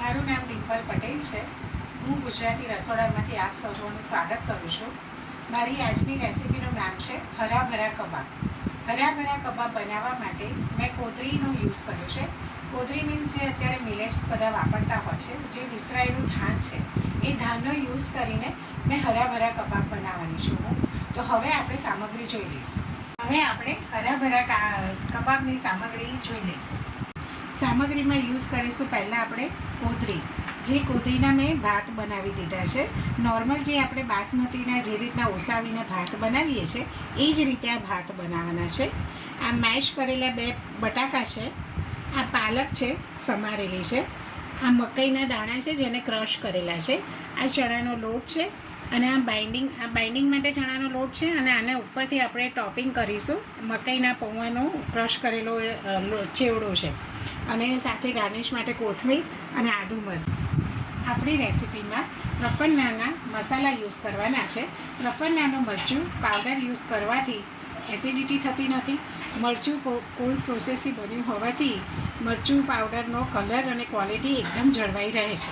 મારું નામ ડિમ્પલ પટેલ છે। હું ગુજરાતી રસોડામાંથી આપ સૌનું સ્વાગત કરું છું। મારી આજની રેસિપીનું નામ છે હરાભરા કબાબ। હરાભરા કબાબ બનાવવા માટે મેં કોદરીનો યુઝ કર્યો છે। કોદરી મીન્સ જે અત્યારે મિલેટ્સ બધા વાપરતા હોય છે, જે વિસરાયેલું ધાન છે, એ ધાનનો યુઝ કરીને મેં હરાભરા કબાબ બનાવવાની છું। તો હવે આપણે સામગ્રી જોઈ લઈશું। હવે આપણે હરાભરા કબાબની સામગ્રી જોઈ લઈશું। સામગ્રીમાં યુઝ કરીશું પહેલાં આપણે કોદરી। જે કોદરીના મેં ભાત બનાવી દીધા છે। નોર્મલ જે આપણે બાસમતીના જે રીતના ઓસાવીને ભાત બનાવીએ છીએ એ જ રીતે આ ભાત બનાવવાના છે। આ મેશ કરેલા 2 બટાકા છે, આ પાલક છે સમારેલી છે, આ મકાઈના દાણા છે જેને ક્રશ કરેલા છે, આ ચણાનો લોટ છે અને આ બાઇન્ડિંગ માટે ચણાનો લોટ છે અને આને ઉપરથી આપણે ટોપિંગ કરીશું મકાઈના પૌવાનો ક્રશ કરેલો ચેવડો છે અને સાથે ગાર્નિશ માટે કોથમીર અને આદુ મરચાં। આપણી રેસિપીમાં પ્રપન્નાના મસાલા યુઝ કરવાના છે। પ્રપન્નાનું મરચું પાવડર યુઝ કરવાથી એસિડિટી થતી નથી। મરચું કોલ્ડ પ્રોસેસથી બન્યું હોવાથી મરચું પાવડરનો કલર અને ક્વોલિટી એકદમ જળવાઈ રહે છે।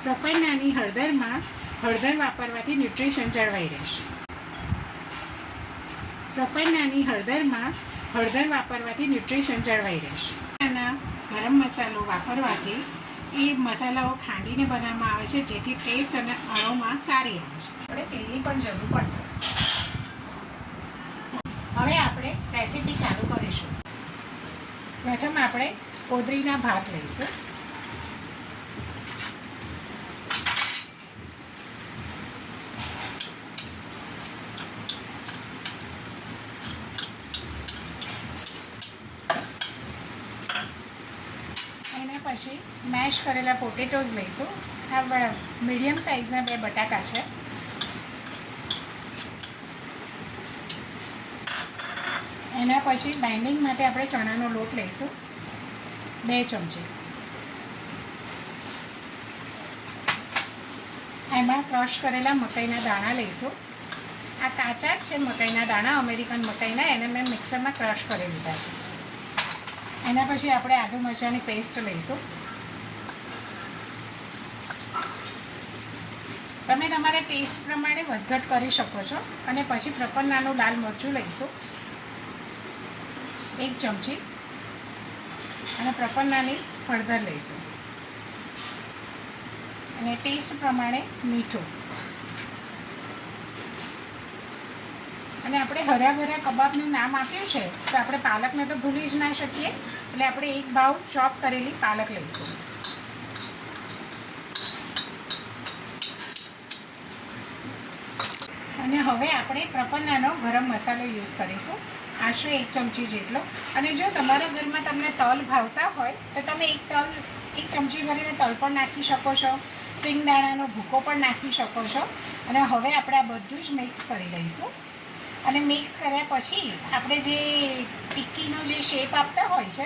પ્રપન્નાની હળદરમાં હળદર વાપરવાથી ન્યુટ્રિશન જળવાઈ રહેશે। પ્રપન્નાની હળદરમાં હળદર વાપરવાથી ન્યુટ્રિશન જળવાઈ રહેશે। આના ગરમ મસાલો વાપરવાથી એ મસાલાઓ ખાંડીને બનાવવામાં આવે છે, જેથી ટેસ્ટ અને અરોમા સારી આવે છે। આપણે તેલની પણ જરૂર પડશે। હવે આપણે રેસીપી ચાલુ કરીશું। પ્રથમ આપણે કોદરીના ભાત લઈશું। એના પછી મેશ કરેલા પોટેટોઝ લઈશું। આ મીડિયમ સાઇઝના 2 બટાકા છે। એના પછી બાઇન્ડિંગ માટે આપણે ચણાનો લોટ લઈશું 2 ચમચી। એમાં ક્રશ કરેલા મકાઈના દાણા લઈશું। આ કાચા જ છે મકાઈના દાણા, અમેરિકન મકાઈના, એને મેં મિક્સરમાં ક્રશ કરી લીધા છે। એના પછી આપણે આદુ મરચાંની પેસ્ટ લઈશું। તમે તમારા ટેસ્ટ પ્રમાણે વધઘટ કરી શકો છો। અને પછી પ્રપન્નાનું લાલ મરચું લઈશું 1 ચમચી અને પ્રપન્નાની હળદર લઈશું અને ટેસ્ટ પ્રમાણે મીઠું। અને આપણે હરાભરા કબાબનું નામ આપ્યું છે તો આપણે પાલકને તો ભૂલી જ ના શકીએ, એટલે આપણે 1 બાઉલ ચોપ કરેલી પાલક લઈશું। અને હવે આપણે પ્રપન્નાનો ગરમ મસાલો યુઝ કરીશું, આશરે 1 ચમચી જેટલો। અને જો તમારા ઘરમાં તમને તલ ભાવતા હોય તો તમે 1 ચમચી ભરીને તલ પણ નાખી શકો છો, સિંગદાણાનો ભૂકો પણ નાખી શકો છો। અને હવે આપણે આ બધું જ મિક્સ કરી લઈશું। અને મિક્સ કર્યા પછી આપણે જે ટિક્કીનો જે શેપ આપતા હોય છે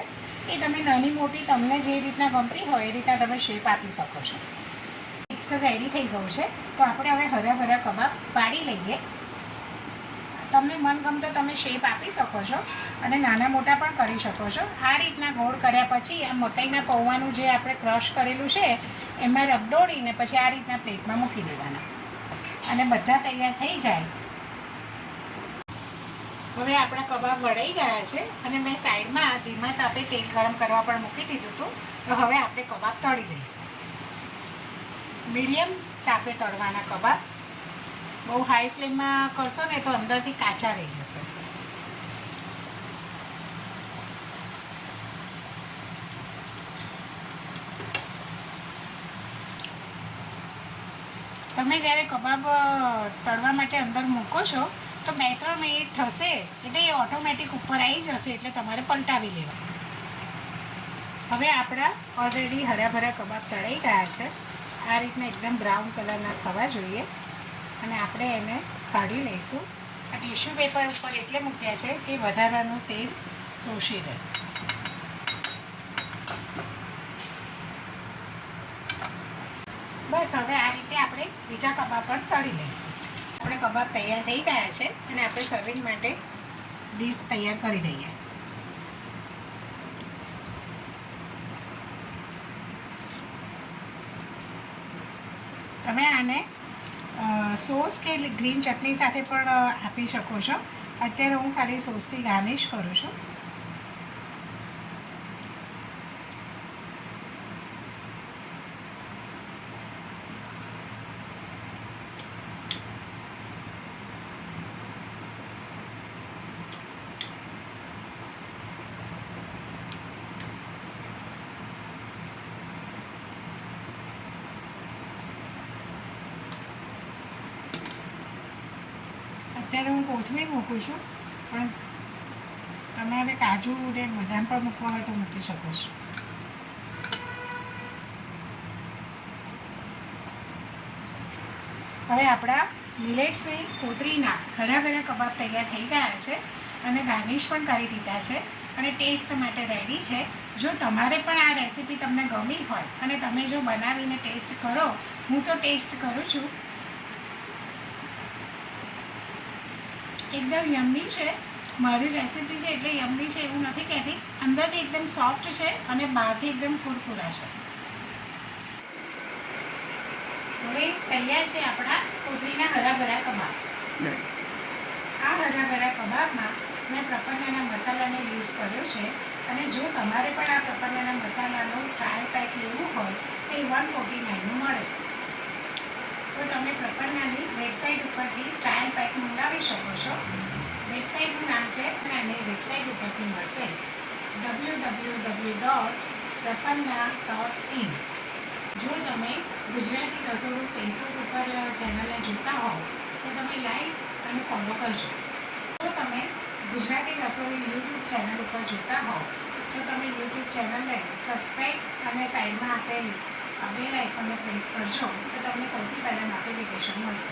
એ તમે નાની મોટી તમને જે રીતના ગમતી હોય એ રીતના તમે શેપ આપી શકો છો। મિક્સર રેડી થઈ ગયું છે, તો આપણે હવે હરાભરા કબાબ પાડી લઈએ। તમને મનગમતો તમે શેપ આપી શકો છો અને નાના મોટા પણ કરી શકો છો। આ રીતના ગોળ કર્યા પછી આ મકાઈના પૌવાનું જે આપણે ક્રશ કરેલું છે એમાં રગદોળીને પછી આ રીતના પ્લેટમાં મૂકી દેવાના અને બધા તૈયાર થઈ જાય। હવે આપણા કબાબ વળાઈ ગયા છે અને મેં સાઈડમાં ધીમા તાપે તેલ ગરમ કરવા પણ મૂકી દીધું હતું। તો હવે આપણે કબાબ તળી લઈશું। મીડિયમ તાપે તળવાના કબાબ, બહુ હાઈ ફ્લેમમાં કરશો ને તો અંદરથી કાચા રહી જશે। તમે જ્યારે કબાબ તળવા માટે અંદર મૂકો છો તો 2-3 મિનિટ થશે એટલે એ ઓટોમેટિક ઉપર આવી જશે, એટલે તમારે પલટાવી લેવા। હવે આપણા ઓલરેડી હરાભરા કબાબ તળાઈ ગયા છે। આ રીતના એકદમ બ્રાઉન કલરના થવા જોઈએ અને આપણે એને કાઢી લઈશું। આ ટિશ્યુ પેપર ઉપર એટલે મૂક્યા છે કે વધારાનું તેલ શોષી રહે। બસ હવે આ રીતે આપણે બીજા કબાબ પણ તળી લઈશું। આપણે કબાબ તૈયાર થઈ ગયા છે અને આપણે સર્વિંગ માટે ડીશ તૈયાર કરી દઈએ। તમે આને સોસ કે ગ્રીન ચટણી સાથે પણ આપી શકો છો. અત્યારે હું ખાલી સોસથી ગાર્નિશ કરું છું. અત્યારે હું કોથમીર મૂકું છું, પણ તમારે કાજુ ને બદામ પણ મૂકવા હોય તો મૂકી શકો છો. હવે આપણા મિલેટ્સની કોતરીના હરાભરા કબાબ તૈયાર થઈ ગયા છે અને ગાર્નિશ પણ કરી દીધા છે અને ટેસ્ટ માટે રેડી છે. જો તમારે પણ આ રેસીપી તમને ગમી હોય અને તમે જો બનાવીને ટેસ્ટ કરો, હું તો ટેસ્ટ કરું છું, એકદમ યમ્મી છે. મારી રેસીપી છે એટલે યમ્મી છે એવું નથી કહેતી. અંદરથી એકદમ સોફ્ટ છે અને બહારથી એકદમ કુરકુરા છે. હવે તૈયાર છે આપણા કોથળીના હરાભરા કબાબ. આ હરાભરા કબાબમાં મેં પ્રપન્નાના મસાલાનો યુઝ કર્યો છે અને જો તમારે પણ આ પ્રપન્નાના મસાલાનો ટ્રાયલ પેક લેવું હોય તો એ 149નું મળે. તો તમે પ્રપન્નાની વેબસાઇટ ઉપરથી ટ્રાયલ પેક મંગાવી શકો છો. વેબસાઇટનું નામ છે અને વેબસાઇટ ઉપરથી મળશે www.prapanna.in. જો તમે ગુજરાતી રસોડું ફેસબુક ઉપર ચેનલને જોતા હોવ તો તમે લાઈક અને ફોલો કરજો. જો તમે ગુજરાતી રસોડું યુટ્યુબ ચેનલ ઉપર જોતા હોવ તો તમે યુટ્યુબ ચેનલને સબસ્ક્રાઈબ અને સાઈડમાં આપેલ બેલ આઇકોનને પ્રેસ કરજો તો તમને સૌથી પહેલાં નોટિફિકેશન મળશે.